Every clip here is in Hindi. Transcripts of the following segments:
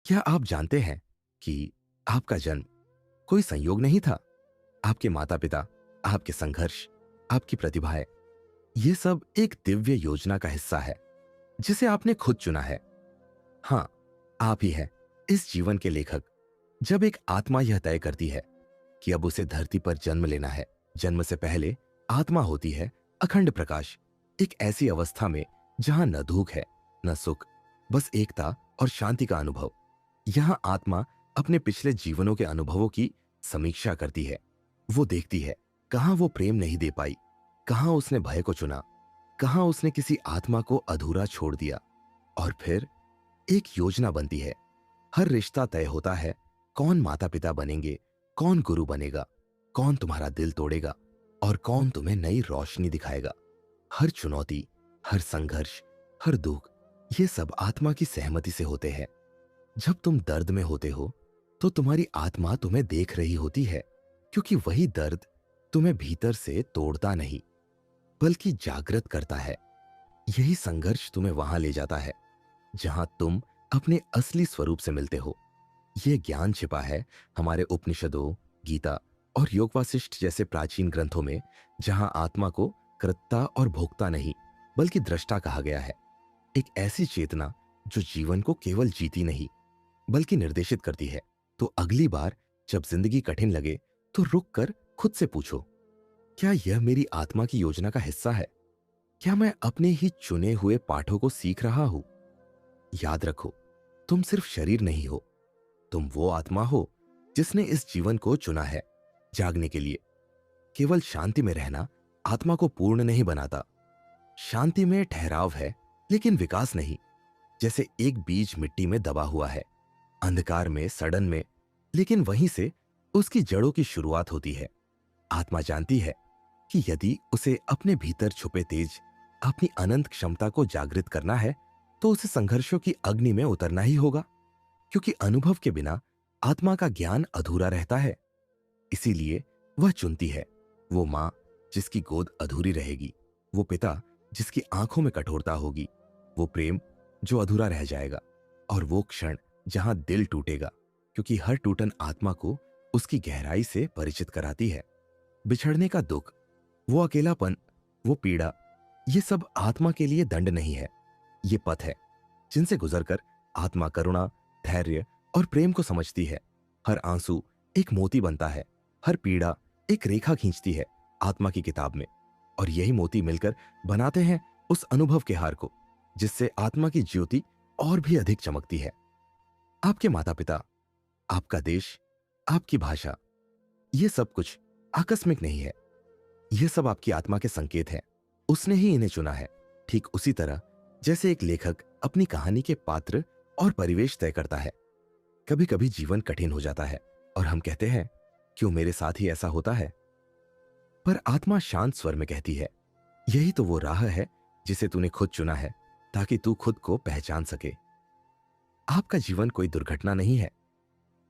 क्या आप जानते हैं कि आपका जन्म कोई संयोग नहीं था? आपके माता-पिता, आपके संघर्ष, आपकी प्रतिभाएं, ये सब एक दिव्य योजना का हिस्सा है, जिसे आपने खुद चुना है। हाँ, आप ही हैं इस जीवन के लेखक। जब एक आत्मा यह तय करती है कि अब उसे धरती पर जन्म लेना है, जन्म से पहले आत्मा होती है अखंड प्रकाश, एक ऐसी अवस्था में जहां न दुख है, न सुख, बस एकता और शांति का अनुभव। यहां आत्मा अपने पिछले जीवनों के अनुभवों की समीक्षा करती है। वो देखती है कहां वो प्रेम नहीं दे पाई, कहां उसने भय को चुना, कहां उसने किसी आत्मा को अधूरा छोड़ दिया। और फिर एक योजना बनती है। हर रिश्ता तय होता है, कौन माता पिता बनेंगे, कौन गुरु बनेगा, कौन तुम्हारा दिल तोड़ेगा और कौन तुम्हें नई रोशनी दिखाएगा। हर चुनौती, हर संघर्ष, हर दुख, ये सब आत्मा की सहमति से होते हैं। जब तुम दर्द में होते हो तो तुम्हारी आत्मा तुम्हें देख रही होती है, क्योंकि वही दर्द तुम्हें भीतर से तोड़ता नहीं बल्कि जागृत करता है। यही संघर्ष तुम्हें वहां ले जाता है जहां तुम अपने असली स्वरूप से मिलते हो। यह ज्ञान छिपा है हमारे उपनिषदों, गीता और योग वासिष्ठ जैसे प्राचीन ग्रंथों में, जहां आत्मा को कर्ता और भोक्ता नहीं बल्कि दृष्टा कहा गया है। एक ऐसी चेतना जो जीवन को केवल जीती नहीं बल्कि निर्देशित करती है। तो अगली बार जब जिंदगी कठिन लगे तो रुक कर खुद से पूछो, क्या यह मेरी आत्मा की योजना का हिस्सा है? क्या मैं अपने ही चुने हुए पाठों को सीख रहा हूं? याद रखो, तुम सिर्फ शरीर नहीं हो, तुम वो आत्मा हो जिसने इस जीवन को चुना है जागने के लिए। केवल शांति में रहना आत्मा को पूर्ण नहीं बनाता। शांति में ठहराव है लेकिन विकास नहीं। जैसे एक बीज मिट्टी में दबा हुआ है, अंधकार में, सड़न में, लेकिन वहीं से उसकी जड़ों की शुरुआत होती है। आत्मा जानती है कि यदि उसे अपने भीतर छुपे तेज, अपनी अनंत क्षमता को जागृत करना है तो उसे संघर्षों की अग्नि में उतरना ही होगा, क्योंकि अनुभव के बिना आत्मा का ज्ञान अधूरा रहता है। इसीलिए वह चुनती है वो मां जिसकी गोद अधूरी रहेगी, वो पिता जिसकी आंखों में कठोरता होगी, वो प्रेम जो अधूरा रह जाएगा, और वो क्षण जहां दिल टूटेगा, क्योंकि हर टूटन आत्मा को उसकी गहराई से परिचित कराती है। बिछड़ने का दुख, वो अकेलापन, वो पीड़ा, ये सब आत्मा के लिए दंड नहीं है, ये पथ है जिनसे गुजरकर आत्मा करुणा, धैर्य और प्रेम को समझती है। हर आंसू एक मोती बनता है, हर पीड़ा एक रेखा खींचती है आत्मा की किताब में, और यही मोती मिलकर बनाते हैं उस अनुभव के हार को, जिससे आत्मा की ज्योति और भी अधिक चमकती है। आपके माता पिता, आपका देश, आपकी भाषा, ये सब कुछ आकस्मिक नहीं है। यह सब आपकी आत्मा के संकेत हैं। उसने ही इन्हें चुना है। ठीक उसी तरह जैसे एक लेखक अपनी कहानी के पात्र और परिवेश तय करता है। कभी कभी जीवन कठिन हो जाता है और हम कहते हैं, क्यों मेरे साथ ही ऐसा होता है? पर आत्मा शांत स्वर में कहती है, यही तो वो राह है जिसे तूने खुद चुना है, ताकि तू खुद को पहचान सके। आपका जीवन कोई दुर्घटना नहीं है,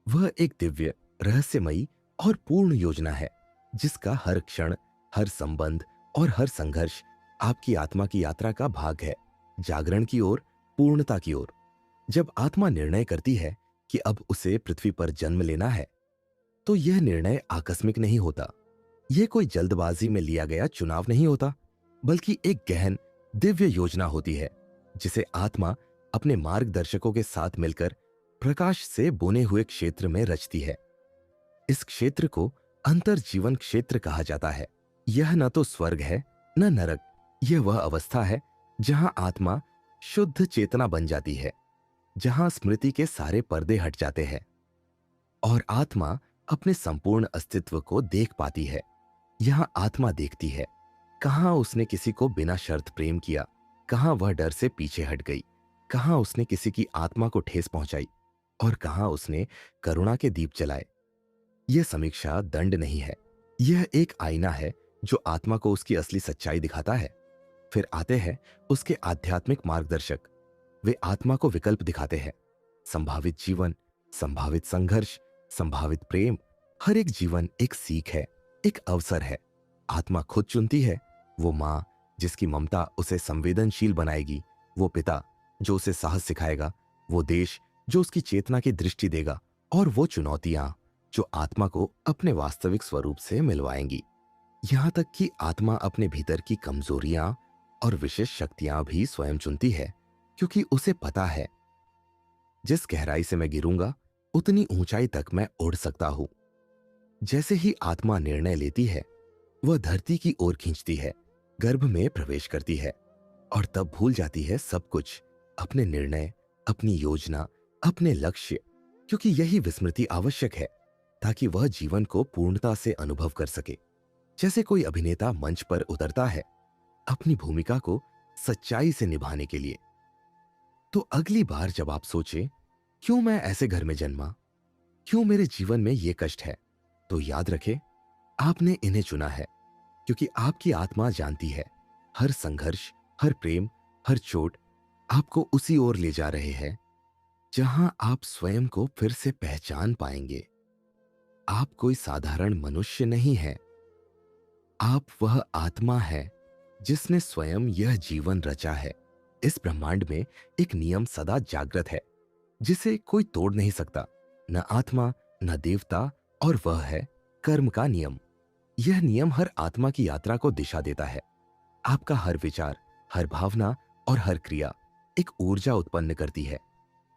वह एक दिव्य, रहस्यमयी और पूर्ण योजना है, जिसका हर क्षण, हर संबंध और हर संघर्ष आपकी आत्मा की यात्रा का भाग है, जागरण की ओर, पूर्णता की ओर। जब आत्मा निर्णय करती है कि अब उसे पृथ्वी पर जन्म लेना है, तो यह निर्णय आकस्मिक नहीं होता। यह कोई जल्दबाजी में लिया गया चुनाव नहीं होता, बल्कि एक गहन, दिव्य योजना होती है, जिसे आत्मा अपने मार्गदर्शकों के साथ मिलकर प्रकाश से बुने हुए क्षेत्र में रचती है। इस क्षेत्र को अंतर्जीवन क्षेत्र कहा जाता है। यह न तो स्वर्ग है न नरक, यह वह अवस्था है जहां आत्मा शुद्ध चेतना बन जाती है, जहां स्मृति के सारे पर्दे हट जाते हैं और आत्मा अपने संपूर्ण अस्तित्व को देख पाती है। यहां आत्मा देखती है कहां उसने किसी को बिना शर्त प्रेम किया, कहां वह डर से पीछे हट गई, कहां उसने किसी की आत्मा को ठेस पहुंचाई और कहां उसने करुणा के दीप जलाए। यह समीक्षा दंड नहीं है, यह एक आईना है जो आत्मा को उसकी असली सच्चाई दिखाता है। फिर आते हैं उसके आध्यात्मिक मार्गदर्शक। वे आत्मा को विकल्प दिखाते हैं, संभावित जीवन, संभावित संघर्ष, संभावित प्रेम। हर एक जीवन एक सीख है, एक अवसर है। आत्मा खुद चुनती है, वो मां जिसकी ममता उसे संवेदनशील बनाएगी, वो पिता जो उसे साहस सिखाएगा, वो देश जो उसकी चेतना की दृष्टि देगा, और वो चुनौतियां जो आत्मा को अपने वास्तविक स्वरूप से मिलवाएंगी। यहां तक कि आत्मा अपने भीतर की कमजोरियां और विशेष शक्तियां भी स्वयं चुनती है, क्योंकि उसे पता है जिस गहराई से मैं गिरूंगा उतनी ऊंचाई तक मैं उड़ सकता हूं। जैसे ही आत्मा निर्णय लेती है, वह धरती की ओर खींचती है, गर्भ में प्रवेश करती है, और तब भूल जाती है सब कुछ, अपने निर्णय, अपनी योजना, अपने लक्ष्य, क्योंकि यही विस्मृति आवश्यक है ताकि वह जीवन को पूर्णता से अनुभव कर सके। जैसे कोई अभिनेता मंच पर उतरता है अपनी भूमिका को सच्चाई से निभाने के लिए। तो अगली बार जब आप सोचें, क्यों मैं ऐसे घर में जन्मा, क्यों मेरे जीवन में ये कष्ट है, तो याद रखें, आपने इन्हें चुना है, क्योंकि आपकी आत्मा जानती है हर संघर्ष, हर प्रेम, हर चोट आपको उसी ओर ले जा रहे हैं जहां आप स्वयं को फिर से पहचान पाएंगे। आप कोई साधारण मनुष्य नहीं है, आप वह आत्मा है जिसने स्वयं यह जीवन रचा है। इस ब्रह्मांड में एक नियम सदा जागृत है जिसे कोई तोड़ नहीं सकता, न आत्मा, न देवता, और वह है कर्म का नियम। यह नियम हर आत्मा की यात्रा को दिशा देता है। आपका हर विचार, हर भावना और हर क्रिया एक ऊर्जा उत्पन्न करती है,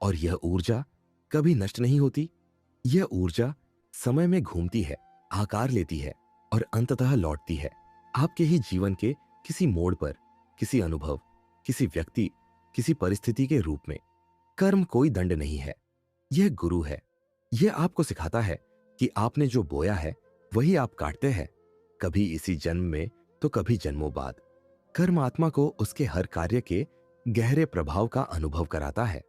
और यह ऊर्जा कभी नष्ट नहीं होती। यह ऊर्जा समय में घूमती है, आकार लेती है और अंततः लौटती है आपके ही जीवन के किसी मोड़ पर, किसी अनुभव, किसी व्यक्ति, किसी परिस्थिति के रूप में। कर्म कोई दंड नहीं है, यह गुरु है। यह आपको सिखाता है कि आपने जो बोया है वही आप काटते हैं, कभी इसी जन्म में तो कभी जन्मों बाद। कर्म आत्मा को उसके हर कार्य के गहरे प्रभाव का अनुभव कराता है।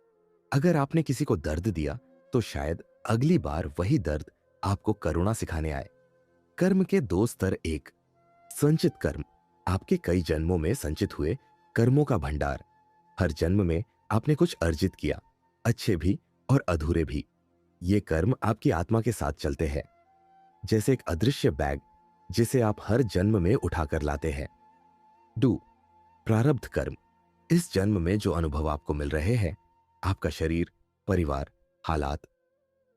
अगर आपने किसी को दर्द दिया तो शायद अगली बार वही दर्द आपको करुणा सिखाने आए। कर्म के दो स्तर, एक संचित कर्म, आपके कई जन्मों में संचित हुए कर्मों का भंडार। हर जन्म में आपने कुछ अर्जित किया, अच्छे भी और अधूरे भी। ये कर्म आपकी आत्मा के साथ चलते हैं, जैसे एक अदृश्य बैग जिसे आप हर जन्म में उठाकर लाते हैं। डू प्रारब्ध कर्म, इस जन्म में जो अनुभव आपको मिल रहे हैं, आपका शरीर, परिवार, हालात,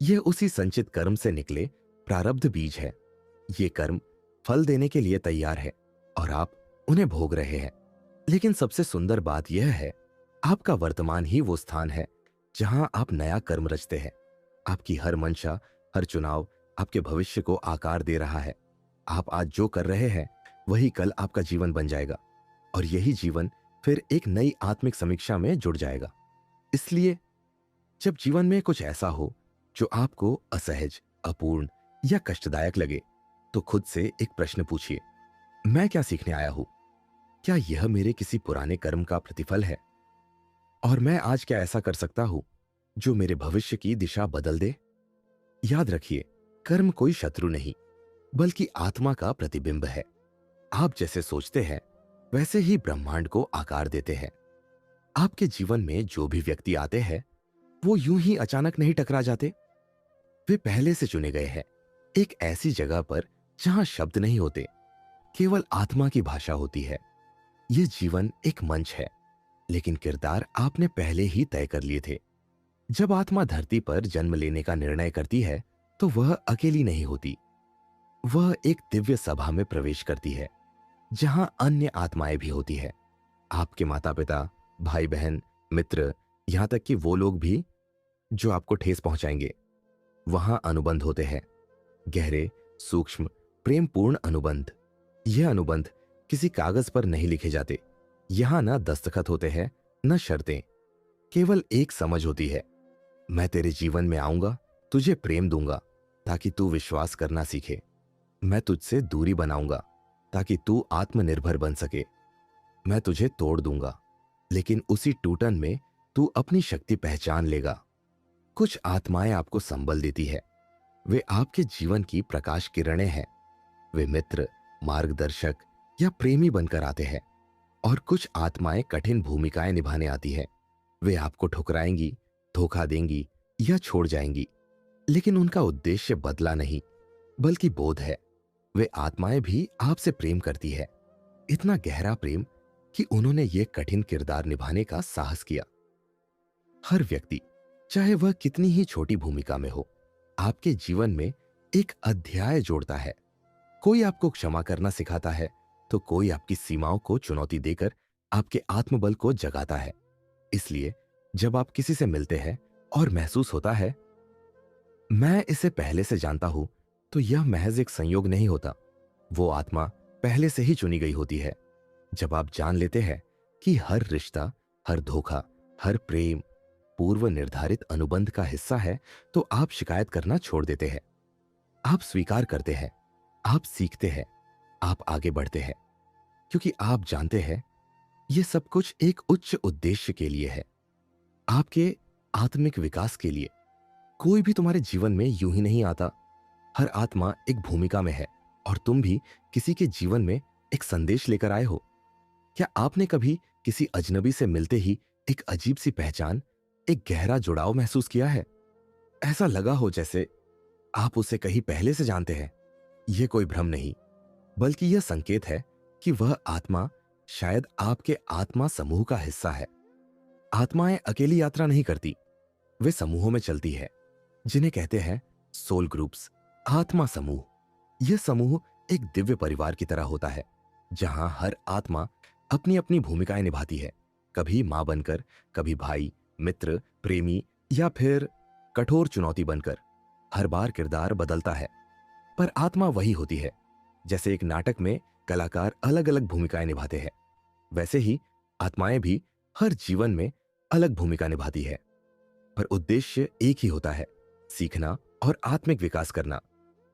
यह उसी संचित कर्म से निकले प्रारब्ध बीज है। ये कर्म फल देने के लिए तैयार है और आप उन्हें भोग रहे हैं। लेकिन सबसे सुंदर बात यह है, आपका वर्तमान ही वो स्थान है जहां आप नया कर्म रचते हैं। आपकी हर मंशा, हर चुनाव आपके भविष्य को आकार दे रहा है। आप आज जो कर रहे हैं वही कल आपका जीवन बन जाएगा, और यही जीवन फिर एक नई आत्मिक समीक्षा में जुड़ जाएगा। इसलिए जब जीवन में कुछ ऐसा हो जो आपको असहज, अपूर्ण या कष्टदायक लगे, तो खुद से एक प्रश्न पूछिए, मैं क्या सीखने आया हूं? क्या यह मेरे किसी पुराने कर्म का प्रतिफल है? और मैं आज क्या ऐसा कर सकता हूं जो मेरे भविष्य की दिशा बदल दे? याद रखिए, कर्म कोई शत्रु नहीं, बल्कि आत्मा का प्रतिबिंब है। आप जैसे सोचते हैं वैसे ही ब्रह्मांड को आकार देते हैं। आपके जीवन में जो भी व्यक्ति आते हैं वो यूं ही अचानक नहीं टकरा जाते। वे पहले से चुने गए हैं, एक ऐसी जगह पर जहां शब्द नहीं होते, केवल आत्मा की भाषा होती है। यह जीवन एक मंच है, लेकिन किरदार आपने पहले ही तय कर लिए थे। जब आत्मा धरती पर जन्म लेने का निर्णय करती है तो वह अकेली नहीं होती। वह एक दिव्य सभा में प्रवेश करती है जहां अन्य आत्माएं भी होती है। आपके माता पिता, भाई बहन, मित्र, यहां तक कि वो लोग भी जो आपको ठेस पहुंचाएंगे। वहां अनुबंध होते हैं, गहरे, सूक्ष्म, प्रेमपूर्ण अनुबंध। यह अनुबंध किसी कागज पर नहीं लिखे जाते। यहां न दस्तखत होते हैं, न शर्तें, केवल एक समझ होती है, मैं तेरे जीवन में आऊंगा, तुझे प्रेम दूंगा ताकि तू विश्वास करना सीखे। मैं तुझसे दूरी बनाऊंगा ताकि तू आत्मनिर्भर बन सके। मैं तुझे तोड़ दूंगा, लेकिन उसी टूटन में तू अपनी शक्ति पहचान लेगा। कुछ आत्माएं आपको संबल देती है, वे आपके जीवन की प्रकाश किरणें हैं। वे मित्र, मार्गदर्शक या प्रेमी बनकर आते हैं। और कुछ आत्माएं कठिन भूमिकाएं निभाने आती हैं। वे आपको ठुकराएंगी, धोखा देंगी या छोड़ जाएंगी, लेकिन उनका उद्देश्य बदला नहीं, बल्कि बोध है। वे आत्माएं भी आपसे प्रेम करती है, इतना गहरा प्रेम कि उन्होंने ये कठिन किरदार निभाने का साहस किया। हर व्यक्ति चाहे वह कितनी ही छोटी भूमिका में हो, आपके जीवन में एक अध्याय जोड़ता है। कोई आपको क्षमा करना सिखाता है, तो कोई आपकी सीमाओं को चुनौती देकर आपके आत्मबल को जगाता है। इसलिए जब आप किसी से मिलते हैं और महसूस होता है, मैं इसे पहले से जानता हूं, तो यह महज एक संयोग नहीं होता। वो आत्मा पहले से ही चुनी गई होती है। जब आप जान लेते हैं कि हर रिश्ता, हर धोखा, हर प्रेम पूर्व निर्धारित अनुबंध का हिस्सा है, तो आप शिकायत करना छोड़ देते हैं। आप स्वीकार करते हैं, आप सीखते हैं, आप आगे बढ़ते हैं, क्योंकि आप जानते हैं ये सब कुछ एक उच्च उद्देश्य के लिए है, आपके आत्मिक विकास के लिए। कोई भी तुम्हारे जीवन में यूं ही नहीं आता। हर आत्मा एक भूमिका में है, और तुम भी किसी के जीवन में एक संदेश लेकर आए हो। क्या आपने कभी किसी अजनबी से मिलते ही एक अजीब सी पहचान, एक गहरा जुड़ाव महसूस किया है? ऐसा लगा हो जैसे आप उसे कहीं पहले से जानते हैं। यह कोई भ्रम नहीं, बल्कि यह संकेत है कि वह आत्मा शायद आपके आत्मा समूह का हिस्सा है। आत्माएं अकेली यात्रा नहीं करती, वे समूहों में चलती है, जिन्हें कहते हैं सोल ग्रुप्स, आत्मा समूह। यह समूह एक दिव्य परिवार की तरह होता है, जहां हर आत्मा अपनी अपनी भूमिकाएं निभाती है। कभी मां बनकर, कभी भाई, मित्र, प्रेमी, या फिर कठोर चुनौती बनकर। हर बार किरदार बदलता है, पर आत्मा वही होती है। जैसे एक नाटक में कलाकार अलग अलग भूमिकाएं निभाते हैं, वैसे ही आत्माएं भी हर जीवन में अलग भूमिका निभाती है, पर उद्देश्य एक ही होता है, सीखना और आत्मिक विकास करना।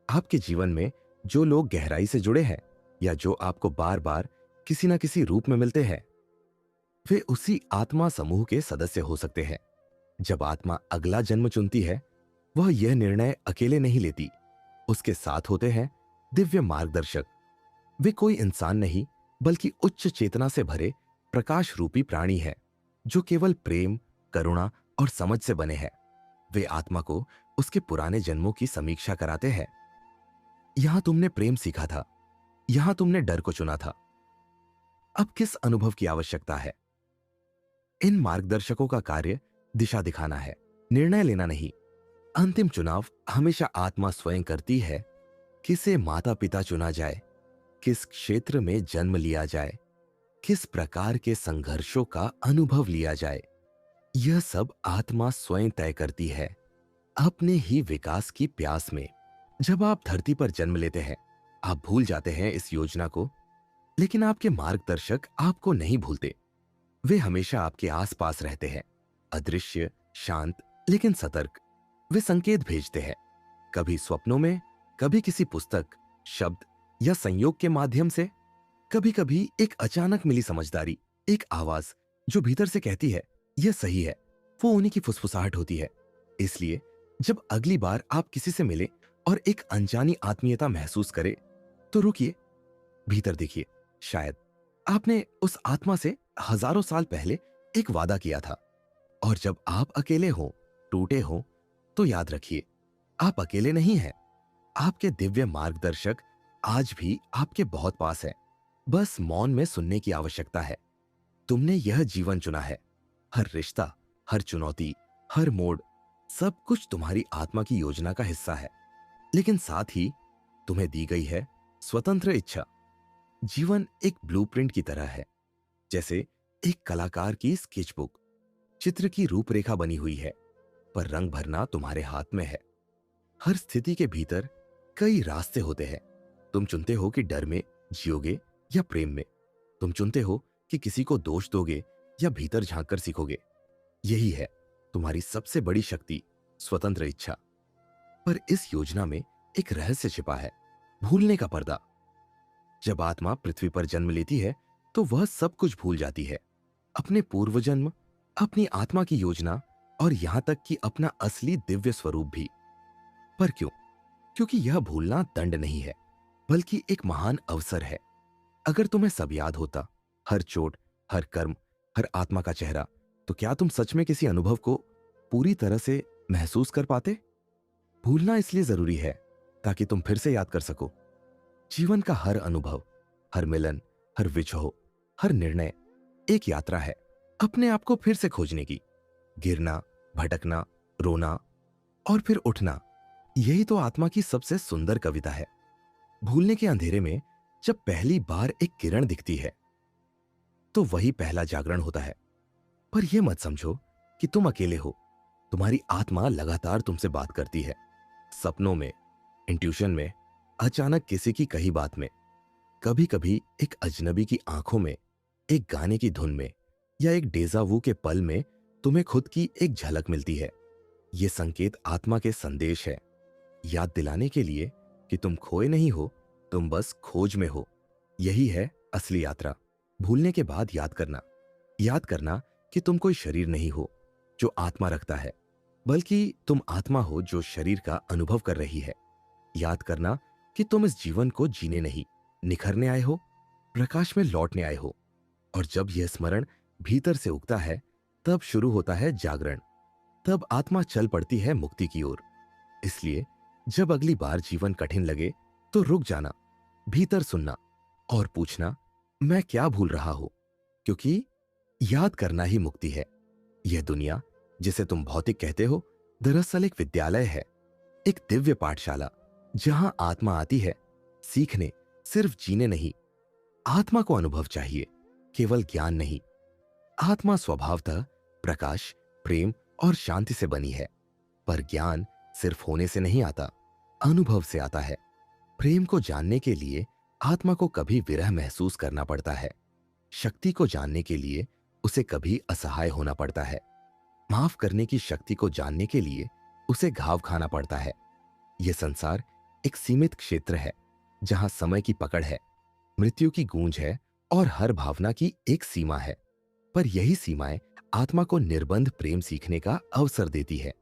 आपके जीवन में जो लोग गहराई से जुड़े हैं, या जो आपको बार बार किसी न किसी रूप में मिलते हैं, वे उसी आत्मा समूह के सदस्य हो सकते हैं। जब आत्मा अगला जन्म चुनती है, वह यह निर्णय अकेले नहीं लेती। उसके साथ होते हैं दिव्य मार्गदर्शक। वे कोई इंसान नहीं, बल्कि उच्च चेतना से भरे प्रकाश रूपी प्राणी है, जो केवल प्रेम, करुणा और समझ से बने हैं। वे आत्मा को उसके पुराने जन्मों की समीक्षा कराते हैं। यहां तुमने प्रेम सीखा था, यहां तुमने डर को चुना था, अब किस अनुभव की आवश्यकता है? इन मार्गदर्शकों का कार्य दिशा दिखाना है, निर्णय लेना नहीं। अंतिम चुनाव हमेशा आत्मा स्वयं करती है। किसे माता पिता चुना जाए, किस क्षेत्र में जन्म लिया जाए, किस प्रकार के संघर्षों का अनुभव लिया जाए, यह सब आत्मा स्वयं तय करती है, अपने ही विकास की प्यास में। जब आप धरती पर जन्म लेते हैं, आप भूल जाते हैं इस योजना को, लेकिन आपके मार्गदर्शक आपको नहीं भूलते। वे हमेशा आपके आसपास रहते हैं, अदृश्य, शांत, लेकिन सतर्क। वे संकेत भेजते हैं, कभी स्वप्नों में, कभी किसी पुस्तक, शब्द या संयोग के माध्यम से, कभी कभी एक अचानक मिली समझदारी, एक आवाज जो भीतर से कहती है यह सही है। वो उन्हीं की फुसफुसाहट होती है। इसलिए जब अगली बार आप किसी से मिले और एक अनजानी आत्मीयता महसूस करें, तो रुकिए, भीतर देखिए। शायद आपने उस आत्मा से हजारों साल पहले एक वादा किया था। और जब आप अकेले हो, टूटे हो, तो याद रखिए, आप अकेले नहीं हैं। आपके दिव्य मार्गदर्शक आज भी आपके बहुत पास है। बस मौन में सुनने की आवश्यकता है। तुमने यह जीवन चुना है। हर रिश्ता, हर चुनौती, हर मोड़, सब कुछ तुम्हारी आत्मा की योजना का हिस्सा है। लेकिन साथ ही तुम्हें दी गई है स्वतंत्र इच्छा। जीवन एक ब्लूप्रिंट की तरह है, जैसे एक कलाकार की स्केचबुक। चित्र की रूपरेखा बनी हुई है, पर रंग भरना तुम्हारे हाथ में है। हर स्थिति के भीतर कई रास्ते होते हैं। तुम चुनते हो कि डर में जियोगे या प्रेम में। तुम चुनते हो कि किसी को दोष दोगे या भीतर झांककर सीखोगे। यही है तुम्हारी सबसे बड़ी शक्ति, स्वतंत्र इच्छा। पर इस योजना में एक रहस्य छिपा है, भूलने का पर्दा। जब आत्मा पृथ्वी पर जन्म लेती है, तो वह सब कुछ भूल जाती है, अपने पूर्व जन्म, अपनी आत्मा की योजना, और यहां तक कि अपना असली दिव्य स्वरूप भी। पर क्यों? क्योंकि यह भूलना दंड नहीं है, बल्कि एक महान अवसर है। अगर तुम्हें सब याद होता, हर चोट, हर कर्म, हर आत्मा का चेहरा, तो क्या तुम सच में किसी अनुभव को पूरी तरह से महसूस कर पाते? भूलना इसलिए जरूरी है ताकि तुम फिर से याद कर सको। जीवन का हर अनुभव, हर मिलन, हर विछोह, हर निर्णय एक यात्रा है अपने आप को फिर से खोजने की। गिरना, भटकना, रोना और फिर उठना, यही तो आत्मा की सबसे सुंदर कविता है। भूलने के अंधेरे में जब पहली बार एक किरण दिखती है, तो वही पहला जागरण होता है। पर यह मत समझो कि तुम अकेले हो। तुम्हारी आत्मा लगातार तुमसे बात करती है, सपनों में, इंट्यूशन में, अचानक किसी की कही बात में, कभी कभी एक अजनबी की आंखों में, एक गाने की धुन में, या एक डेजावू के पल में तुम्हें खुद की एक झलक मिलती है। ये संकेत आत्मा के संदेश है, याद दिलाने के लिए कि तुम खोए नहीं हो, तुम बस खोज में हो। यही है असली यात्रा। भूलने के बाद याद करना, याद करना कि तुम कोई शरीर नहीं हो जो आत्मा रखता है, बल्कि तुम आत्मा हो जो शरीर का अनुभव कर रही है। याद करना कि तुम इस जीवन को जीने नहीं, निखरने आए हो, प्रकाश में लौटने आए हो। और जब यह स्मरण भीतर से उगता है, तब शुरू होता है जागरण। तब आत्मा चल पड़ती है मुक्ति की ओर। इसलिए जब अगली बार जीवन कठिन लगे, तो रुक जाना, भीतर सुनना और पूछना, मैं क्या भूल रहा हूं? क्योंकि याद करना ही मुक्ति है। यह दुनिया जिसे तुम भौतिक कहते हो, दरअसल एक विद्यालय है, एक दिव्य पाठशाला, जहां आत्मा आती है सीखने, सिर्फ जीने नहीं। आत्मा को अनुभव चाहिए, केवल ज्ञान नहीं। आत्मा स्वभावतः प्रकाश, प्रेम और शांति से बनी है। पर ज्ञान सिर्फ होने से नहीं आता, अनुभव से आता है। प्रेम को जानने के लिए आत्मा को कभी विरह महसूस करना पड़ता है। शक्ति को जानने के लिए उसे कभी असहाय होना पड़ता है। माफ करने की शक्ति को जानने के लिए उसे घाव खाना पड़ता है। यह संसार एक सीमित क्षेत्र है, जहां समय की पकड़ है, मृत्यु की गूंज है और हर भावना की एक सीमा है। पर यही सीमाएं आत्मा को निर्बंध प्रेम सीखने का अवसर देती है।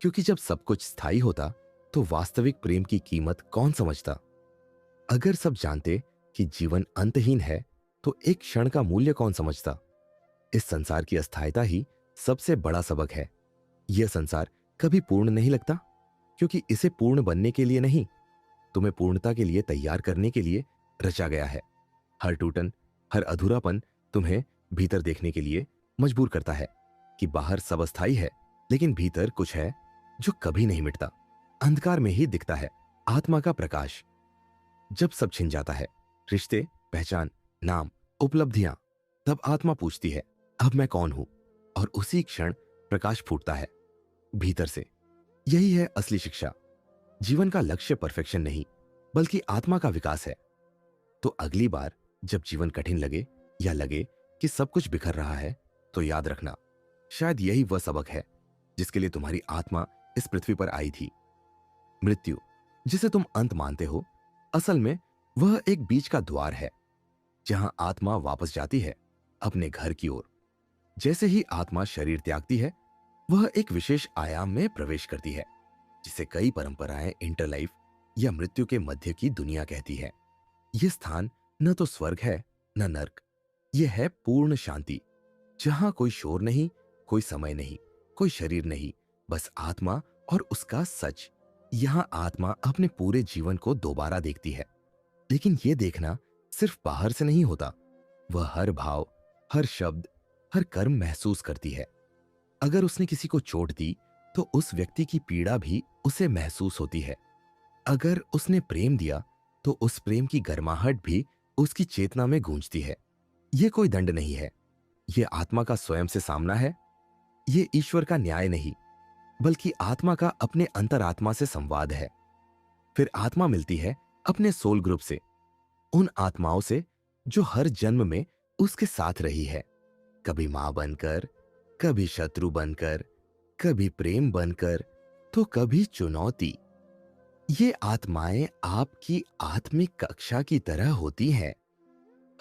क्योंकि जब सब कुछ स्थायी होता, तो वास्तविक प्रेम की कीमत कौन समझता? अगर सब जानते कि जीवन अंतहीन है, तो एक क्षण का मूल्य कौन समझता? इस संसार की अस्थायता ही सबसे बड़ा सबक है। यह संसार कभी पूर्ण नहीं लगता, क्योंकि इसे पूर्ण बनने के लिए नहीं, तुम्हें पूर्णता के लिए तैयार करने के लिए रचा गया है। हर टूटन, हर अधूरापन तुम्हें भीतर देखने के लिए मजबूर करता है कि बाहर सब अस्थायी है, लेकिन भीतर कुछ है जो कभी नहीं मिटता। अंधकार में ही दिखता है आत्मा का प्रकाश। जब सब छिन जाता है, रिश्ते, पहचान, नाम, उपलब्धियां, तब आत्मा पूछती है, अब मैं कौन हूं? और उसी क्षण प्रकाश फूटता है भीतर से। यही है असली शिक्षा। जीवन का लक्ष्य परफेक्शन नहीं, बल्कि आत्मा का विकास है। तो अगली बार जब जीवन कठिन लगे, या लगे कि सब कुछ बिखर रहा है, तो याद रखना, शायद यही वह सबक है जिसके लिए तुम्हारी आत्मा इस पृथ्वी पर आई थी। मृत्यु, जिसे तुम अंत मानते हो, असल में वह एक बीच का द्वार है, जहां आत्मा वापस जाती है अपने घर की ओर। जैसे ही आत्मा शरीर त्यागती है, वह एक विशेष आयाम में प्रवेश करती है, जिसे कई परंपराएं इंटरलाइफ या मृत्यु के मध्य की दुनिया कहती है। यह स्थान न तो स्वर्ग है, न नर्क। यह है पूर्ण शांति, जहां कोई शोर नहीं, कोई समय नहीं, कोई शरीर नहीं, बस आत्मा और उसका सच। यहां आत्मा अपने पूरे जीवन को दोबारा देखती है। लेकिन यह देखना सिर्फ बाहर से नहीं होता, वह हर भाव, हर शब्द, हर कर्म महसूस करती है। अगर उसने किसी को चोट दी, तो उस व्यक्ति की पीड़ा भी उसे महसूस होती है। अगर उसने प्रेम दिया, तो उस प्रेम की गर्माहट भी उसकी चेतना में गूंजती है। यह कोई दंड नहीं है, यह आत्मा का स्वयं से सामना है। यह ईश्वर का न्याय नहीं, बल्कि आत्मा का अपने अंतरात्मा से संवाद है। फिर आत्मा मिलती है अपने सोल ग्रुप से, उन आत्माओं से जो हर जन्म में उसके साथ रही है, कभी मां बनकर, कभी शत्रु बनकर, कभी प्रेम बनकर, तो कभी चुनौती। ये आत्माएं आपकी आत्मिक कक्षा की तरह होती हैं।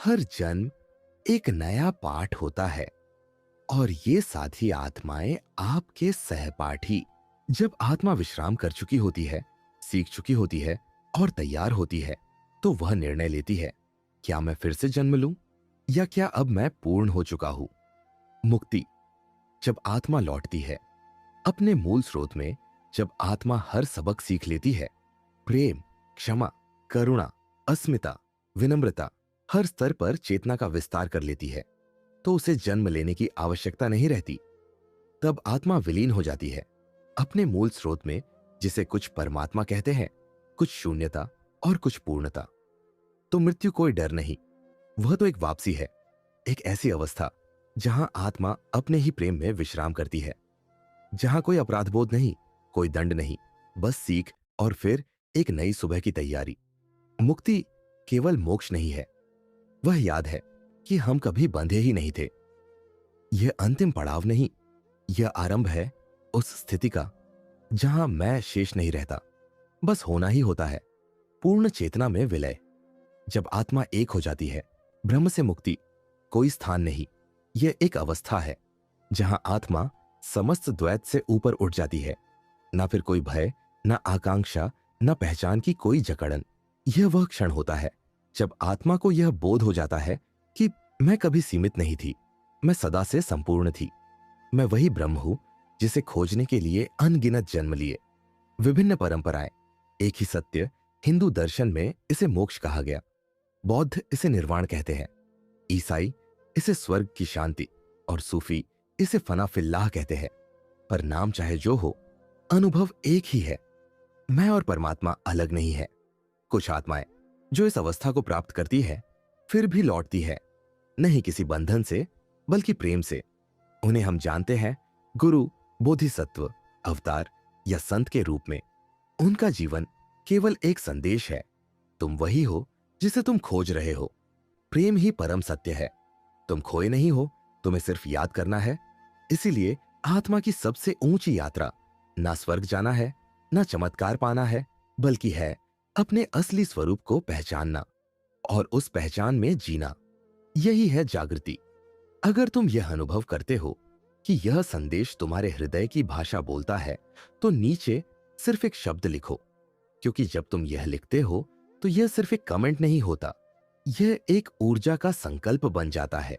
हर जन्म एक नया पाठ होता है, और ये साथी आत्माएं आपके सहपाठी। जब आत्मा विश्राम कर चुकी होती है, सीख चुकी होती है और तैयार होती है, तो वह निर्णय लेती है, क्या मैं फिर से जन्म लूं, या क्या अब मैं पूर्ण हो चुका हूं? मुक्ति, जब आत्मा लौटती है अपने मूल स्रोत में, जब आत्मा हर सबक सीख लेती है, प्रेम, क्षमा, करुणा, अस्मिता, विनम्रता, हर स्तर पर चेतना का विस्तार कर लेती है, तो उसे जन्म लेने की आवश्यकता नहीं रहती। तब आत्मा विलीन हो जाती है अपने मूल स्रोत में, जिसे कुछ परमात्मा कहते हैं, कुछ शून्यता और कुछ पूर्णता। तो मृत्यु कोई डर नहीं, वह तो एक वापसी है, एक ऐसी अवस्था जहां आत्मा अपने ही प्रेम में विश्राम करती है, जहां कोई अपराधबोध नहीं, कोई दंड नहीं, बस सीख और फिर एक नई सुबह की तैयारी। मुक्ति केवल मोक्ष नहीं है, वह याद है कि हम कभी बंधे ही नहीं थे। यह अंतिम पड़ाव नहीं, यह आरंभ है उस स्थिति का जहां मैं शेष नहीं रहता, बस होना ही होता है। पूर्ण चेतना में विलय, जब आत्मा एक हो जाती है, ब्रह्म से मुक्ति कोई स्थान नहीं, यह एक अवस्था है जहां आत्मा समस्त द्वैत से ऊपर उठ जाती है। ना फिर कोई भय, ना आकांक्षा, ना पहचान की कोई जकड़न। यह वह क्षण होता है जब आत्मा को यह बोध हो जाता है कि मैं कभी सीमित नहीं थी, मैं सदा से संपूर्ण थी। मैं वही ब्रह्म हूं जिसे खोजने के लिए अनगिनत जन्म लिए, विभिन्न परंपराएं, एक ही सत्य। हिंदू दर्शन में इसे मोक्ष कहा गया, बौद्ध इसे निर्वाण कहते हैं, ईसाई इसे स्वर्ग की शांति और सूफी इसे फना फिल्लाह कहते हैं। पर नाम चाहे जो हो, अनुभव एक ही है। मैं और परमात्मा अलग नहीं है। कुछ आत्माएं जो इस अवस्था को प्राप्त करती है फिर भी लौटती है, नहीं किसी बंधन से बल्कि प्रेम से। उन्हें हम जानते हैं गुरु, बोधिसत्व, अवतार या संत के रूप में। उनका जीवन केवल एक संदेश है, तुम वही हो जिसे तुम खोज रहे हो। प्रेम ही परम सत्य है, तुम खोए नहीं हो, तुम्हें सिर्फ याद करना है। इसीलिए आत्मा की सबसे ऊंची यात्रा ना स्वर्ग जाना है, ना चमत्कार पाना है, बल्कि है अपने असली स्वरूप को पहचानना और उस पहचान में जीना। यही है जागृति। अगर तुम यह अनुभव करते हो कि यह संदेश तुम्हारे हृदय की भाषा बोलता है, तो नीचे सिर्फ एक शब्द लिखो, क्योंकि जब तुम यह लिखते हो तो यह सिर्फ एक कमेंट नहीं होता, यह एक ऊर्जा का संकल्प बन जाता है।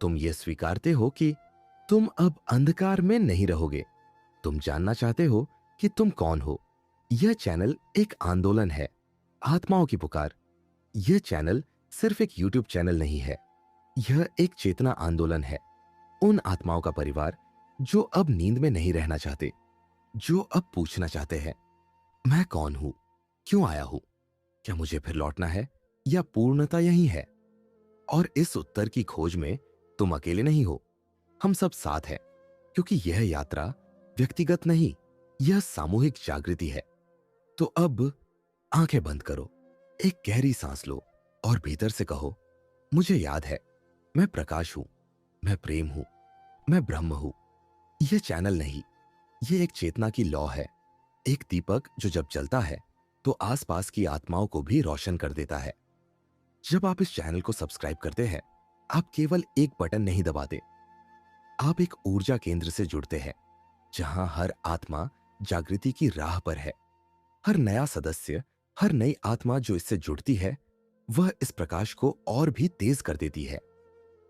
तुम यह स्वीकारते हो कि तुम अब अंधकार में नहीं रहोगे। तुम जानना चाहते हो कि तुम कौन हो। यह चैनल एक आंदोलन है, आत्माओं की पुकार। यह चैनल सिर्फ एक यूट्यूब चैनल नहीं है, यह एक चेतना आंदोलन है। उन आत्माओं का परिवार जो अब नींद में नहीं रहना चाहते, जो अब पूछना चाहते हैं, मैं कौन हूं, क्यों आया हूं, क्या मुझे फिर लौटना है या पूर्णता यही है। और इस उत्तर की खोज में तुम अकेले नहीं हो, हम सब साथ हैं, क्योंकि यह यात्रा व्यक्तिगत नहीं, यह सामूहिक जागृति है। तो अब आंखें बंद करो, एक गहरी सांस लो और भीतर से कहो, मुझे याद है, मैं प्रकाश हूं, मैं प्रेम हूं, मैं ब्रह्म हूं। यह चैनल नहीं, यह एक चेतना की लौ है, एक दीपक जो जब जलता है तो आसपास की आत्माओं को भी रोशन कर देता है। जब आप इस चैनल को सब्सक्राइब करते हैं, आप केवल एक बटन नहीं दबाते, आप एक ऊर्जा केंद्र से जुड़ते हैं, जहां हर आत्मा जागृति की राह पर है। हर नया सदस्य, हर नई आत्मा जो इससे जुड़ती है, वह इस प्रकाश को और भी तेज कर देती है।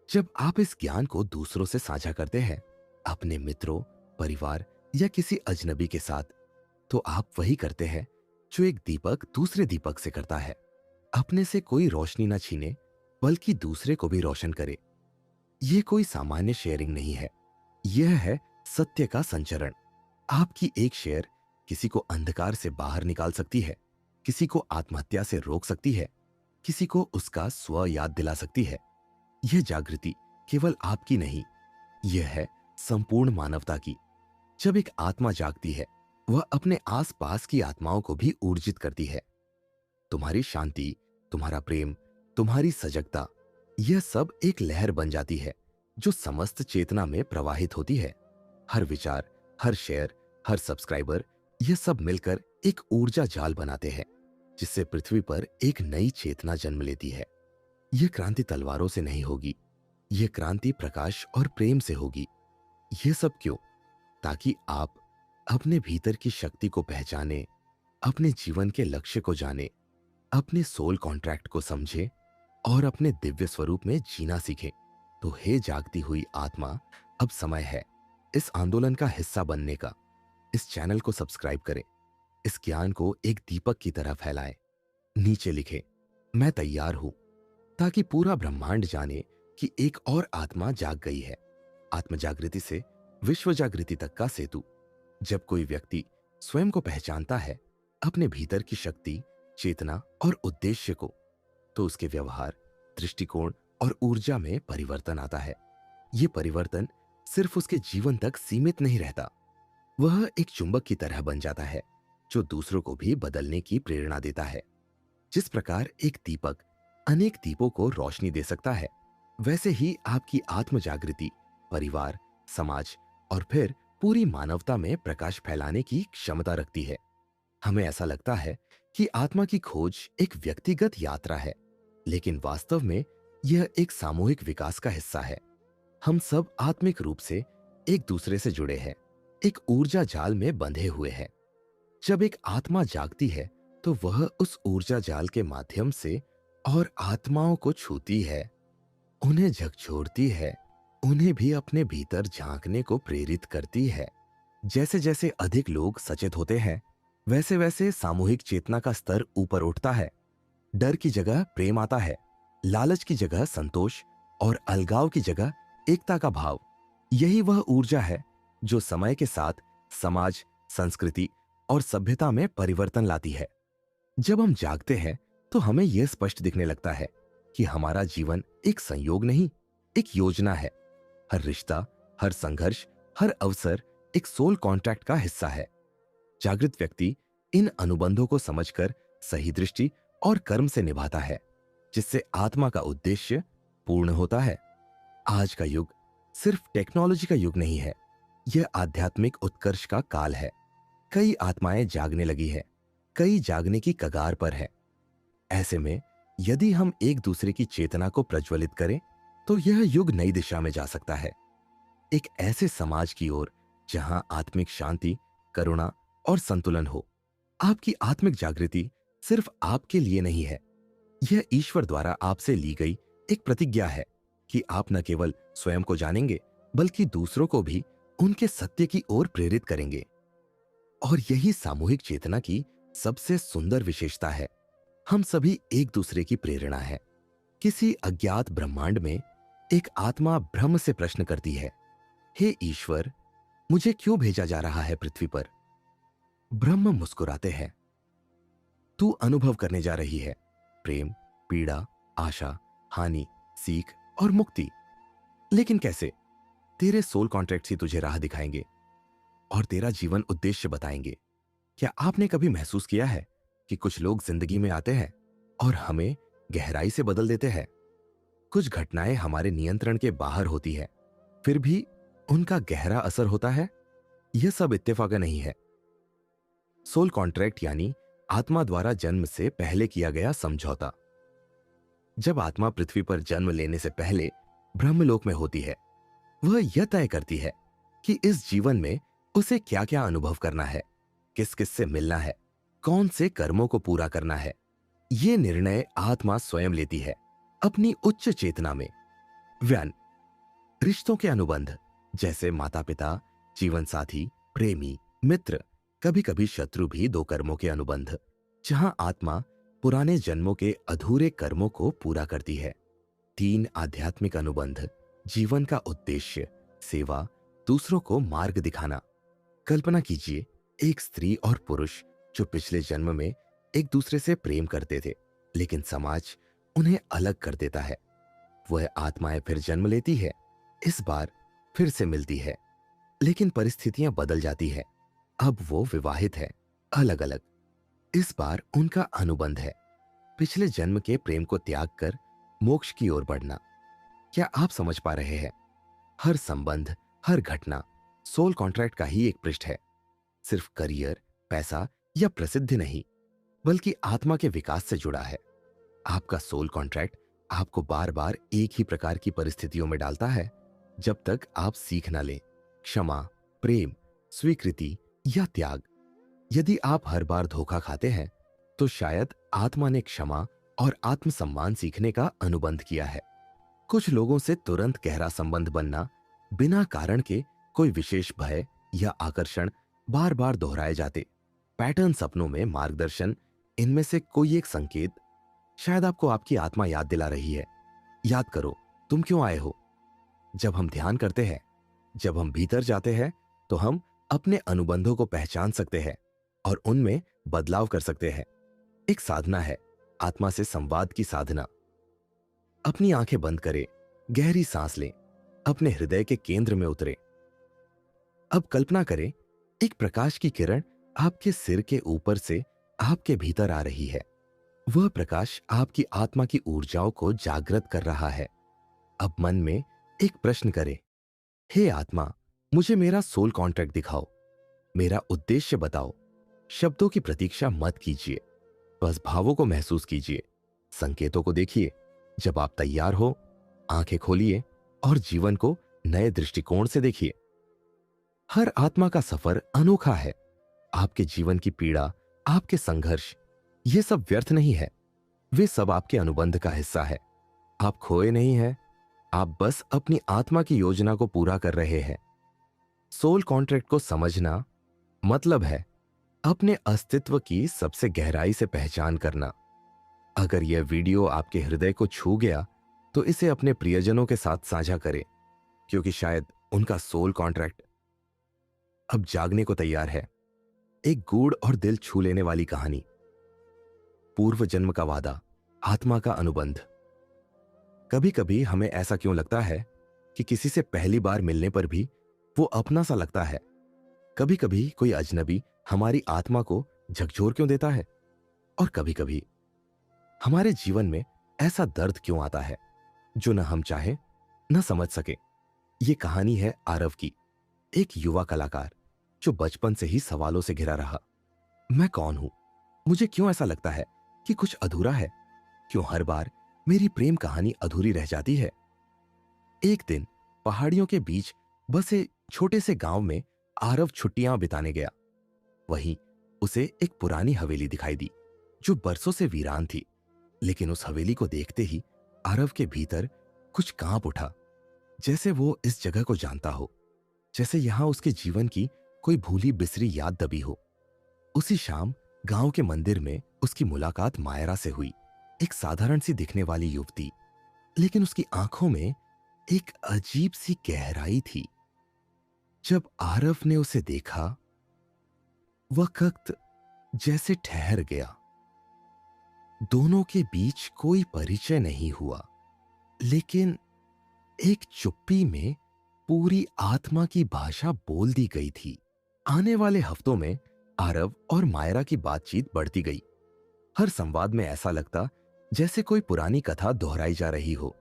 जब आप इस ज्ञान को दूसरों से साझा करते हैं, अपने मित्रों, परिवार या किसी अजनबी के साथ, तो आप वही करते हैं जो एक दीपक दूसरे दीपक से करता है। अपने से कोई रोशनी न छीने, बल्कि दूसरे को भी रोशन करे। यह कोई सामान्य शेयरिंग नहीं है, यह है सत्य का संचरण। आपकी एक शेयर किसी को अंधकार से बाहर निकाल सकती है, किसी को आत्महत्या से रोक सकती है, किसी को उसका स्व याद दिला सकती है। यह जागृति केवल आपकी नहीं, यह है संपूर्ण मानवता की। जब एक आत्मा जागती है, वह अपने आसपास की आत्माओं को भी ऊर्जित करती है। तुम्हारी शांति, तुम्हारा प्रेम, तुम्हारी सजगता, यह सब एक लहर बन जाती है जो समस्त चेतना में प्रवाहित होती है। हर विचार, हर शेयर, हर सब्सक्राइबर, यह सब मिलकर एक ऊर्जा जाल बनाते हैं, जिससे पृथ्वी पर एक नई चेतना जन्म लेती है। यह क्रांति तलवारों से नहीं होगी, यह क्रांति प्रकाश और प्रेम से होगी। यह सब क्यों? ताकि आप अपने भीतर की शक्ति को पहचाने, अपने जीवन के लक्ष्य को जाने, अपने सोल कॉन्ट्रैक्ट को समझे और अपने दिव्य स्वरूप में जीना सीखे। तो हे जागती हुई आत्मा, अब समय है इस आंदोलन का हिस्सा बनने का। इस चैनल को सब्सक्राइब करें, इस ज्ञान को एक दीपक की तरह फैलाएं। नीचे लिखे, मैं तैयार हूं, ताकि पूरा ब्रह्मांड जाने कि एक और आत्मा जाग गई है। आत्म जागृति से विश्व जागृति तक का सेतु। जब कोई व्यक्ति स्वयं को पहचानता है, अपने भीतर की शक्ति, चेतना और उद्देश्य को, तो उसके व्यवहार, दृष्टिकोण और ऊर्जा में परिवर्तन आता है। ये परिवर्तन सिर्फ उसके जीवन तक सीमित नहीं रहता, वह एक चुंबक की तरह बन जाता है जो दूसरों को भी बदलने की प्रेरणा देता है। जिस प्रकार एक दीपक अनेक दीपों को रोशनी दे सकता है, वैसे ही आपकी आत्म जागृति परिवार, समाज और फिर पूरी मानवता में प्रकाश फैलाने की क्षमता रखती है। हमें ऐसा लगता है कि आत्मा की खोज एक व्यक्तिगत यात्रा है, लेकिन वास्तव में यह एक सामूहिक विकास का हिस्सा है। हम सब आत्मिक रूप से एक दूसरे से जुड़े हैं, एक ऊर्जा जाल में बंधे हुए हैं। जब एक आत्मा जागती है तो वह उस ऊर्जा जाल के माध्यम से और आत्माओं को छूती है, उन्हें झकझोरती है, उन्हें भी अपने भीतर झांकने को प्रेरित करती है। जैसे जैसे अधिक लोग सचेत होते हैं, वैसे वैसे सामूहिक चेतना का स्तर ऊपर उठता है। डर की जगह प्रेम आता है, लालच की जगह संतोष और अलगाव की जगह एकता का भाव। यही वह ऊर्जा है जो समय के साथ समाज, संस्कृति और सभ्यता में परिवर्तन लाती है। जब हम जागते हैं तो हमें यह स्पष्ट दिखने लगता है कि हमारा जीवन एक संयोग नहीं, एक योजना है। हर रिश्ता, हर संघर्ष, हर अवसर एक सोल कॉन्ट्रैक्ट का हिस्सा है। जागृत व्यक्ति इन अनुबंधों को समझकर सही दृष्टि और कर्म से निभाता है, जिससे आत्मा का उद्देश्य पूर्ण होता है। आज का युग सिर्फ टेक्नोलॉजी का युग नहीं है, यह आध्यात्मिक उत्कर्ष का काल है। कई आत्माएं जागने लगी है, कई जागने की कगार पर है। ऐसे में यदि हम एक दूसरे की चेतना को प्रज्वलित करें तो यह युग नई दिशा में जा सकता है, एक ऐसे समाज की ओर जहां आत्मिक शांति, करुणा और संतुलन हो। आपकी आत्मिक जागृति सिर्फ आपके लिए नहीं है, यह ईश्वर द्वारा आपसे ली गई एक प्रतिज्ञा है कि आप न केवल स्वयं को जानेंगे बल्कि दूसरों को भी उनके सत्य की ओर प्रेरित करेंगे। और यही सामूहिक चेतना की सबसे सुंदर विशेषता है। हम सभी एक दूसरे की प्रेरणा है। किसी अज्ञात ब्रह्मांड में एक आत्मा ब्रह्म से प्रश्न करती है, हे ईश्वर, मुझे क्यों भेजा जा रहा है पृथ्वी पर? ब्रह्म मुस्कुराते हैं, तू अनुभव करने जा रही है प्रेम, पीड़ा, आशा, हानि, सीख और मुक्ति। लेकिन कैसे? तेरे सोल कॉन्ट्रैक्ट्स ही तुझे राह दिखाएंगे और तेरा जीवन उद्देश्य बताएंगे। क्या आपने कभी महसूस किया है कि कुछ लोग जिंदगी में आते हैं और हमें गहराई से बदल देते हैं? कुछ घटनाएं हमारे नियंत्रण के बाहर होती है, फिर भी उनका गहरा असर होता है। यह सब इत्तेफाक नहीं है। सोल कॉन्ट्रैक्ट यानी आत्मा द्वारा जन्म से पहले किया गया समझौता। जब आत्मा पृथ्वी पर जन्म लेने से पहले ब्रह्मलोक में होती है, वह यह तय करती है कि इस जीवन में उसे क्या क्या अनुभव करना है, किस किस से मिलना है, कौन से कर्मों को पूरा करना है। यह निर्णय आत्मा स्वयं लेती है अपनी उच्च चेतना में। व्यन रिश्तों के अनुबंध जैसे माता पिता, जीवन साथी, प्रेमी, मित्र, कभी कभी शत्रु भी दो कर्मों के अनुबंध, जहां आत्मा पुराने जन्मों के अधूरे कर्मों को पूरा करती है। 3 आध्यात्मिक अनुबंध, जीवन का उद्देश्य, सेवा, दूसरों को मार्ग दिखाना। कल्पना कीजिए एक स्त्री और पुरुष जो पिछले जन्म में एक दूसरे से प्रेम करते थे, लेकिन समाज उन्हें अलग कर देता है। वह आत्माएं फिर जन्म लेती है, इस बार फिर से मिलती है, लेकिन परिस्थितियां बदल जाती है। अब वो विवाहित है, अलग अलग। इस बार उनका अनुबंध है पिछले जन्म के प्रेम को त्याग कर मोक्ष की ओर बढ़ना। क्या आप समझ पा रहे हैं? हर संबंध, हर घटना सोल कॉन्ट्रैक्ट का ही एक पृष्ठ है। सिर्फ करियर, पैसा या प्रसिद्धि नहीं, बल्कि आत्मा के विकास से जुड़ा है। आपका सोल कॉन्ट्रैक्ट आपको बार बार एक ही प्रकार की परिस्थितियों में डालता है जब तक आप सीख न लें क्षमा, प्रेम, स्वीकृति या त्याग। यदि आप हर बार धोखा खाते हैं तो शायद आत्मा ने क्षमा और आत्मसम्मान सीखने का अनुबंध किया है। कुछ लोगों से तुरंत गहरा संबंध बनना, बिना कारण के कोई विशेष भय या आकर्षण बार बार दोहराए जाते पैटर्न, सपनों में मार्गदर्शन, इनमें से कोई एक संकेत शायद आपको आपकी आत्मा याद दिला रही है। याद करो, तुम क्यों आए हो। जब हम ध्यान करते हैं, जब हम भीतर जाते हैं, तो हम अपने अनुबंधों को पहचान सकते हैं और उनमें बदलाव कर सकते हैं। एक साधना है, आत्मा से संवाद की साधना। अपनी आंखें बंद करें, गहरी सांस लें, अपने हृदय के केंद्र में उतरें। अब कल्पना करें, एक प्रकाश की किरण आपके सिर के ऊपर से आपके भीतर आ रही है। वह प्रकाश आपकी आत्मा की ऊर्जाओं को जागृत कर रहा है। अब मन में एक प्रश्न करें, हे आत्मा, मुझे मेरा सोल कॉन्ट्रैक्ट दिखाओ, मेरा उद्देश्य बताओ। शब्दों की प्रतीक्षा मत कीजिए, बस भावों को महसूस कीजिए, संकेतों को देखिए। जब आप तैयार हो, आंखें खोलिए और जीवन को नए दृष्टिकोण से देखिए। हर आत्मा का सफर अनोखा है। आपके जीवन की पीड़ा, आपके संघर्ष, ये सब व्यर्थ नहीं है। वे सब आपके अनुबंध का हिस्सा है। आप खोए नहीं हैं, आप बस अपनी आत्मा की योजना को पूरा कर रहे हैं। सोल कॉन्ट्रैक्ट को समझना मतलब है अपने अस्तित्व की सबसे गहराई से पहचान करना। अगर यह वीडियो आपके हृदय को छू गया तो इसे अपने प्रियजनों के साथ साझा करें, क्योंकि शायद उनका सोल कॉन्ट्रैक्ट अब जागने को तैयार है। एक गूढ़ और दिल छू लेने वाली कहानी, पूर्व जन्म का वादा, आत्मा का अनुबंध। कभी कभी हमें ऐसा क्यों लगता है कि किसी से पहली बार मिलने पर भी वो अपना सा लगता है। कभी कभी कोई अजनबी हमारी आत्मा को झकझोर क्यों देता है, और कभी कभी हमारे जीवन में ऐसा दर्द क्यों आता है जो न हम चाहे न समझ सके। ये कहानी है आरव की, एक युवा कलाकार जो बचपन से ही सवालों से घिरा रहा। मैं कौन हूं? मुझे क्यों ऐसा लगता है कि कुछ अधूरा है? क्यों हर बार मेरी प्रेम कहानी अधूरी रह जाती है? एक दिन पहाड़ियों के बीच बसे छोटे से गांव में आरव छुट्टियां बिताने गया। वहीं उसे एक पुरानी हवेली दिखाई दी जो बरसों से वीरान थी। लेकिन उस हवेली को देखते ही आरव के भीतर कुछ कांप उठा, जैसे वो इस जगह को जानता हो, जैसे यहां उसके जीवन की कोई भूली बिसरी याद दबी हो। उसी शाम गांव के मंदिर में उसकी मुलाकात मायरा से हुई। एक साधारण सी दिखने वाली युवती, लेकिन उसकी आंखों में एक अजीब सी गहराई थी। जब आरव ने उसे देखा, वक्त जैसे ठहर गया। दोनों के बीच कोई परिचय नहीं हुआ, लेकिन एक चुप्पी में पूरी आत्मा की भाषा बोल दी गई थी। आने वाले हफ्तों में आरव और मायरा की बातचीत बढ़ती गई। हर संवाद में ऐसा लगता जैसे कोई पुरानी कथा दोहराई जा रही हो।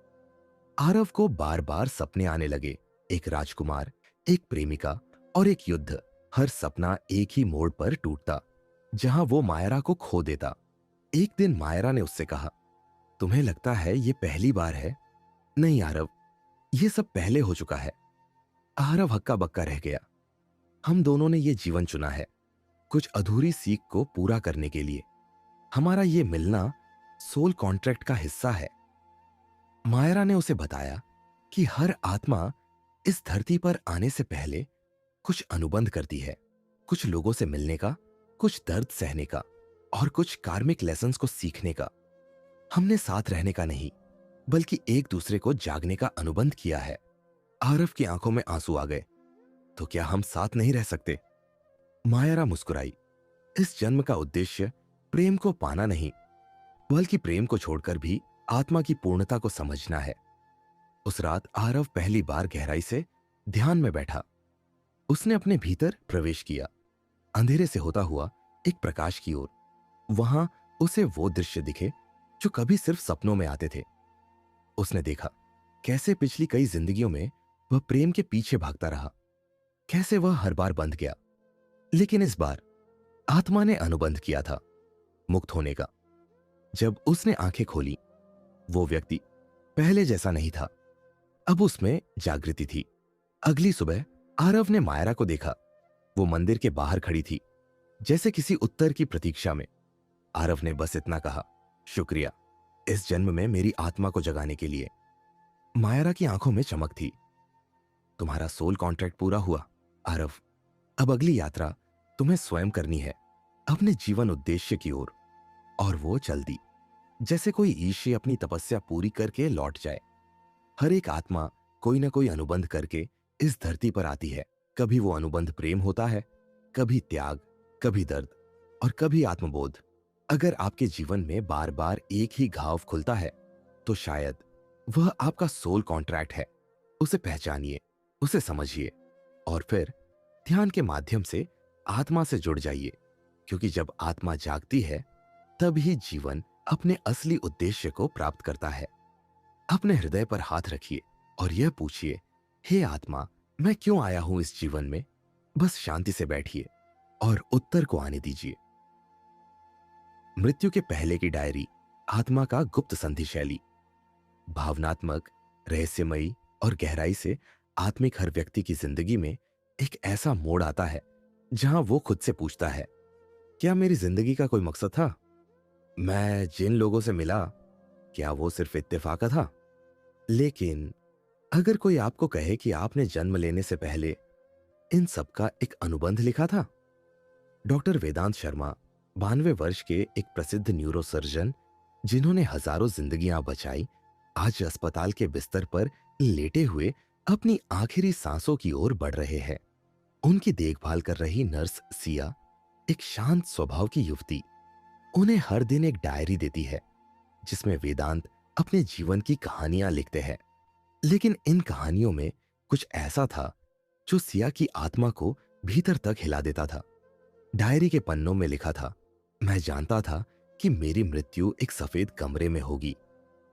आरव को बार बार सपने आने लगे, एक राजकुमार, एक प्रेमिका और एक युद्ध। हर सपना एक ही मोड़ पर टूटता, जहां वो मायरा को खो देता। एक दिन मायरा ने उससे कहा, तुम्हें लगता है ये पहली बार है? नहीं आरव, ये सब पहले हो चुका है। आरव हक्का बक्का रह गया। हम दोनों ने ये जीवन चुना है, कुछ अधूरी सीख को पूरा करने के लिए। हमारा ये मिलना सोल कॉन्ट्रैक्ट का हिस्सा है। मायरा ने उसे बताया कि हर आत्मा इस धरती पर आने से पहले कुछ अनुबंध करती है, कुछ लोगों से मिलने का, कुछ दर्द सहने का और कुछ कार्मिक लेसन्स को सीखने का। हमने साथ रहने का नहीं, बल्कि एक दूसरे को जागने का अनुबंध किया है। आरव की आंखों में आंसू आ गए। तो क्या हम साथ नहीं रह सकते? मायरा मुस्कुराई। इस जन्म का उद्देश्य प्रेम को पाना नहीं, बल्कि प्रेम को छोड़कर भी आत्मा की पूर्णता को समझना है। उस रात आरव पहली बार गहराई से ध्यान में बैठा। उसने अपने भीतर प्रवेश किया, अंधेरे से होता हुआ एक प्रकाश की ओर। वहां उसे वो दृश्य दिखे जो कभी सिर्फ सपनों में आते थे। उसने देखा कैसे पिछली कई जिंदगियों में वह प्रेम के पीछे भागता रहा, कैसे वह हर बार बंध गया। लेकिन इस बार आत्मा ने अनुबंध किया था, मुक्त होने का। जब उसने आंखें खोली, वो व्यक्ति पहले जैसा नहीं था। अब उसमें जागृति थी। अगली सुबह आरव ने मायरा को देखा। वो मंदिर के बाहर खड़ी थी, जैसे किसी उत्तर की प्रतीक्षा में। आरव ने बस इतना कहा, शुक्रिया इस जन्म में मेरी आत्मा को जगाने के लिए। मायरा की आंखों में चमक थी। तुम्हारा सोल कॉन्ट्रैक्ट पूरा हुआ आरव। अब अगली यात्रा तुम्हें स्वयं करनी है, अपने जीवन उद्देश्य की ओर। और वो चल दी, जैसे कोई ईश्वर अपनी तपस्या पूरी करके लौट जाए। हर एक आत्मा कोई ना कोई अनुबंध करके इस धरती पर आती है, कभी वो अनुबंध प्रेम होता है, कभी त्याग, कभी दर्द और कभी आत्मबोध। अगर आपके जीवन में बार बार एक ही घाव खुलता है तो शायद वह आपका सोल कॉन्ट्रैक्ट है। उसे पहचानिए, उसे समझिए और फिर ध्यान के माध्यम से आत्मा से जुड़ जाइए, क्योंकि जब आत्मा जागती है तब ही जीवन अपने असली उद्देश्य को प्राप्त करता है। अपने हृदय पर हाथ रखिए और यह पूछिए, हे आत्मा, मैं क्यों आया हूं इस जीवन में? बस शांति से बैठिए और उत्तर को आने दीजिए। मृत्यु के पहले की डायरी, आत्मा का गुप्त संधि शैली। भावनात्मक, रहस्यमयी और गहराई से आत्मिक हर व्यक्ति की जिंदगी में एक ऐसा मोड़ आता है जहां वो खुद से पूछता है, क्या मेरी जिंदगी का कोई मकसद था? मैं जिन लोगों से मिला, क्या वो सिर्फ इत्तेफाक था? लेकिन अगर कोई आपको कहे कि आपने जन्म लेने से पहले इन सब का एक अनुबंध लिखा था। डॉक्टर वेदांत शर्मा, 92 वर्ष के एक प्रसिद्ध न्यूरोसर्जन जिन्होंने हजारों जिंदगियां बचाई, आज अस्पताल के बिस्तर पर लेटे हुए अपनी आखिरी सांसों की ओर बढ़ रहे हैं। उनकी देखभाल कर रही नर्स सिया, एक शांत स्वभाव की युवती, उन्हें हर दिन एक डायरी देती है जिसमें वेदांत अपने जीवन की कहानियां लिखते हैं। लेकिन इन कहानियों में कुछ ऐसा था जो सिया की आत्मा को भीतर तक हिला देता था। डायरी के पन्नों में लिखा था, मैं जानता था कि मेरी मृत्यु एक सफेद कमरे में होगी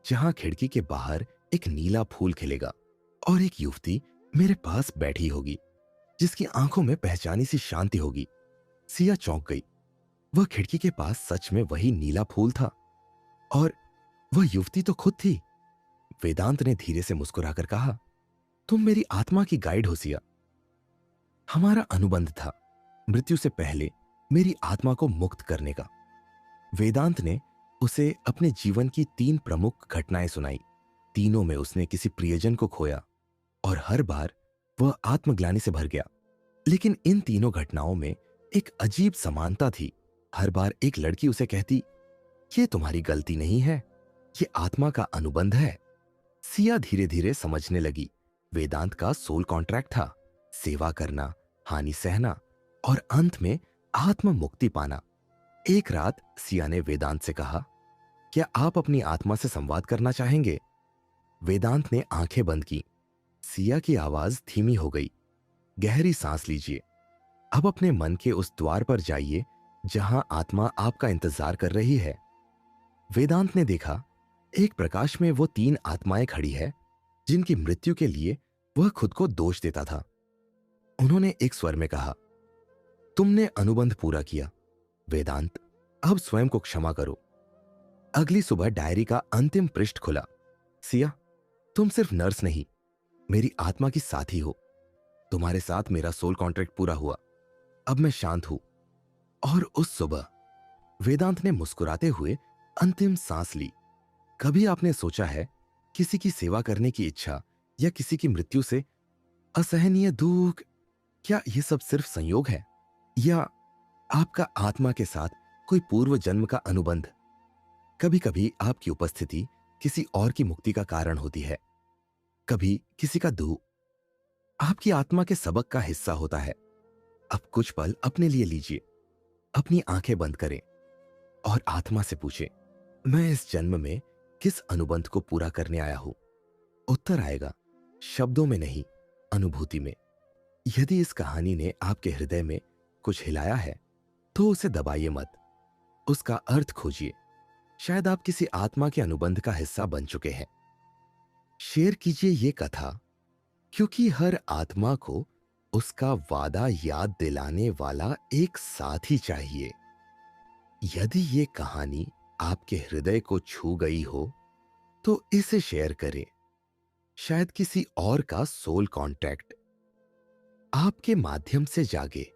जहां खिड़की के बाहर एक नीला फूल खिलेगा और एक युवती मेरे पास बैठी होगी जिसकी आंखों में पहचानी सी शांति होगी। सिया चौंक गई। वह खिड़की के पास सच में वही नीला फूल था और वह युवती तो खुद थी। वेदांत ने धीरे से मुस्कुराकर कहा, तुम मेरी आत्मा की गाइड हो सिया। हमारा अनुबंध था मृत्यु से पहले मेरी आत्मा को मुक्त करने का। वेदांत ने उसे अपने जीवन की 3 प्रमुख घटनाएं सुनाई। तीनों में उसने किसी प्रियजन को खोया और हर बार वह आत्मग्लानि से भर गया। लेकिन इन तीनों घटनाओं में एक अजीब समानता थी। हर बार एक लड़की उसे कहती, ये तुम्हारी गलती नहीं है, ये आत्मा का अनुबंध है। सिया धीरे धीरे समझने लगी, वेदांत का सोल कॉन्ट्रैक्ट था सेवा करना, हानि सहना और अंत में आत्म मुक्ति पाना। एक रात सिया ने वेदांत से कहा, क्या आप अपनी आत्मा से संवाद करना चाहेंगे? वेदांत ने आंखें बंद की। सिया की आवाज धीमी हो गई, गहरी सांस लीजिए। अब अपने मन के उस द्वार पर जाइए जहां आत्मा आपका इंतजार कर रही है। वेदांत ने देखा, एक प्रकाश में वो 3 आत्माएं खड़ी है जिनकी मृत्यु के लिए वह खुद को दोष देता था। उन्होंने एक स्वर में कहा, तुमने अनुबंध पूरा किया वेदांत, अब स्वयं को क्षमा करो। अगली सुबह डायरी का अंतिम पृष्ठ खुला। सिया, तुम सिर्फ नर्स नहीं, मेरी आत्मा की साथी हो। तुम्हारे साथ मेरा सोल कॉन्ट्रैक्ट पूरा हुआ। अब मैं शांत हूं। और उस सुबह वेदांत ने मुस्कुराते हुए अंतिम सांस ली। कभी आपने सोचा है, किसी की सेवा करने की इच्छा या किसी की मृत्यु से असहनीय दुख, क्या यह सब सिर्फ संयोग है या आपका आत्मा के साथ कोई पूर्व जन्म का अनुबंध? कभी कभी आपकी उपस्थिति किसी और की मुक्ति का कारण होती है, कभी किसी का दुख आपकी आत्मा के सबक का हिस्सा होता है। अब कुछ पल अपने लिए लीजिए, अपनी आंखें बंद करें और आत्मा से पूछें, मैं इस जन्म में किस अनुबंध को पूरा करने आया हूं? उत्तर आएगा शब्दों में नहीं, अनुभूति में। यदि इस कहानी ने आपके हृदय में कुछ हिलाया है तो उसे दबाइए मत, उसका अर्थ खोजिए। शायद आप किसी आत्मा के अनुबंध का हिस्सा बन चुके हैं। शेयर कीजिए ये कथा, क्योंकि हर आत्मा को उसका वादा याद दिलाने वाला एक साथी चाहिए। यदि ये कहानी आपके हृदय को छू गई हो तो इसे शेयर करें। शायद किसी और का सोल कॉन्टैक्ट आपके माध्यम से जागे।